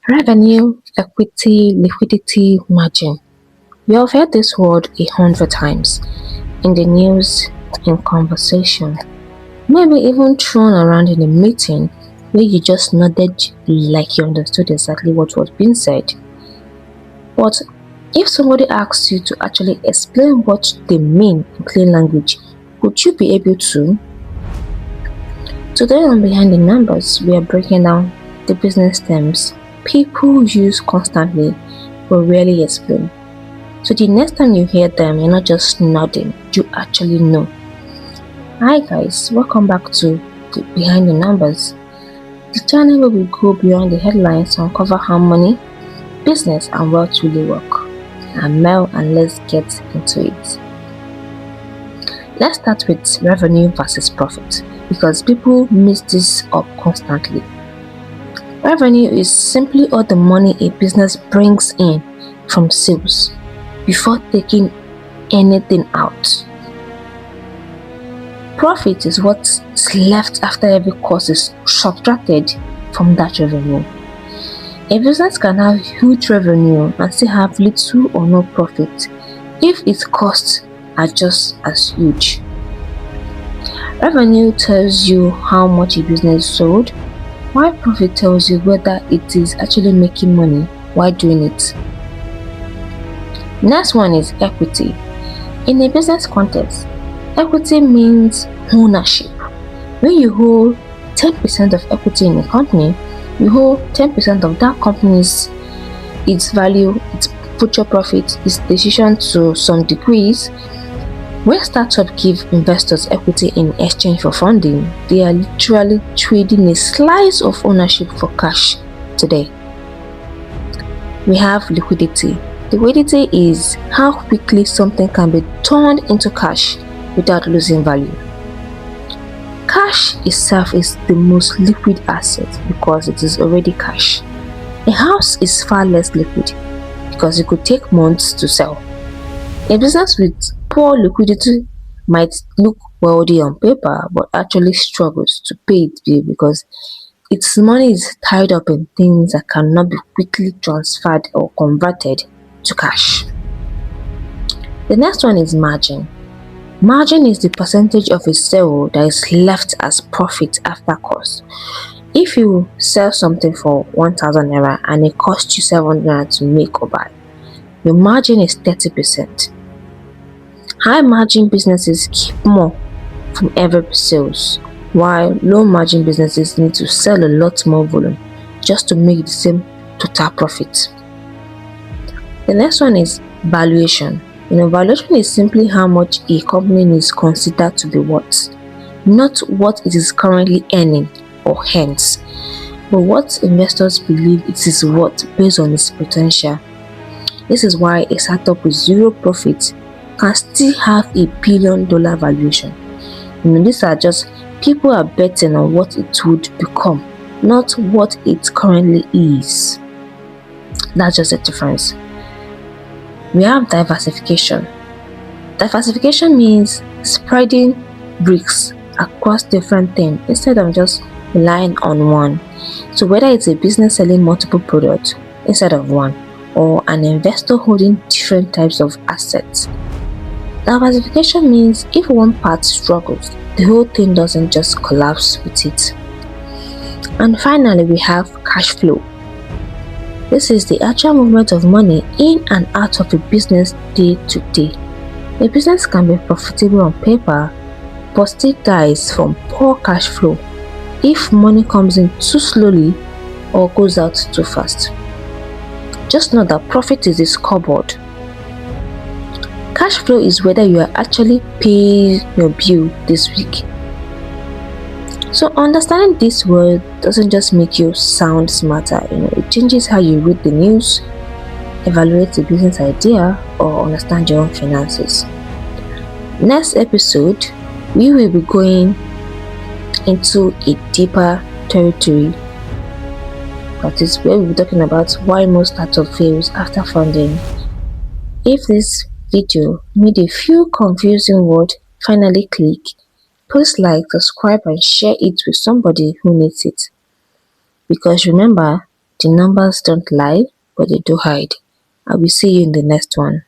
Revenue, equity, liquidity, margin. We have heard this word 100 times in the news, in conversation, maybe even thrown around in a meeting where you just nodded like you understood exactly what was being said. But if somebody asks you to actually explain what they mean in plain language, would you be able to? Today on Behind the Numbers, we are breaking down the business terms people use constantly but rarely explain. So the next time you hear them, you're not just nodding, you actually know. Hi guys, welcome back to Behind the Numbers, the channel where we go beyond the headlines to uncover how money, business and wealth really work. I'm Mel and let's get into it. Let's start with revenue versus profit because people mix this up constantly. Revenue is simply all the money a business brings in from sales before taking anything out. Profit is what's left after every cost is subtracted from that revenue. A business can have huge revenue and still have little or no profit if its costs are just as huge. Revenue tells you how much a business sold, while profit tells you whether it is actually making money while doing it. Next one is equity. In a business context, equity means ownership. When you hold 10% of equity in a company, you hold 10% of that company's its value, its future profit, its decision to some degrees. When startups give investors equity in exchange for funding, they are literally trading a slice of ownership for cash today. We have liquidity. Liquidity is how quickly something can be turned into cash without losing value. Cash itself is the most liquid asset because it is already cash. A house is far less liquid because it could take months to sell. A business with poor liquidity might look wealthy on paper but actually struggles to pay its bill because its money is tied up in things that cannot be quickly transferred or converted to cash. The next one is margin. Margin is the percentage of a sale that is left as profit after cost. If you sell something for 1,000 naira and it costs you 700 naira to make or buy, your margin is 30%. High margin businesses keep more from every sales, while low margin businesses need to sell a lot more volume just to make the same total profit. The next one is valuation. Valuation is simply how much a company is considered to be worth, not what it is currently earning or earns, but what investors believe it is worth based on its potential. This is why a startup with zero profit can still have $1 billion valuation. These are just people are betting on what it would become, not what it currently is. That's just the difference. We have diversification. Diversification means spreading risks across different things instead of just relying on one. So whether it's a business selling multiple products instead of one, or an investor holding different types of assets. Diversification means if one part struggles, the whole thing doesn't just collapse with it. And finally, we have cash flow. This is the actual movement of money in and out of a business day to day. A business can be profitable on paper, but still dies from poor cash flow if money comes in too slowly or goes out too fast. Just know that profit is the scoreboard. Cash flow is whether you are actually paying your bill this week. So understanding this word doesn't just make you sound smarter, it changes how you read the news, evaluate the business idea, or understand your own finances. Next episode, we will be going into a deeper territory. That is where we'll be talking about why most startup fails after funding. If this video made a few confusing words finally click, please like, subscribe and share it with somebody who needs it. Because remember, The numbers don't lie, but they do hide. I will see you in the next one.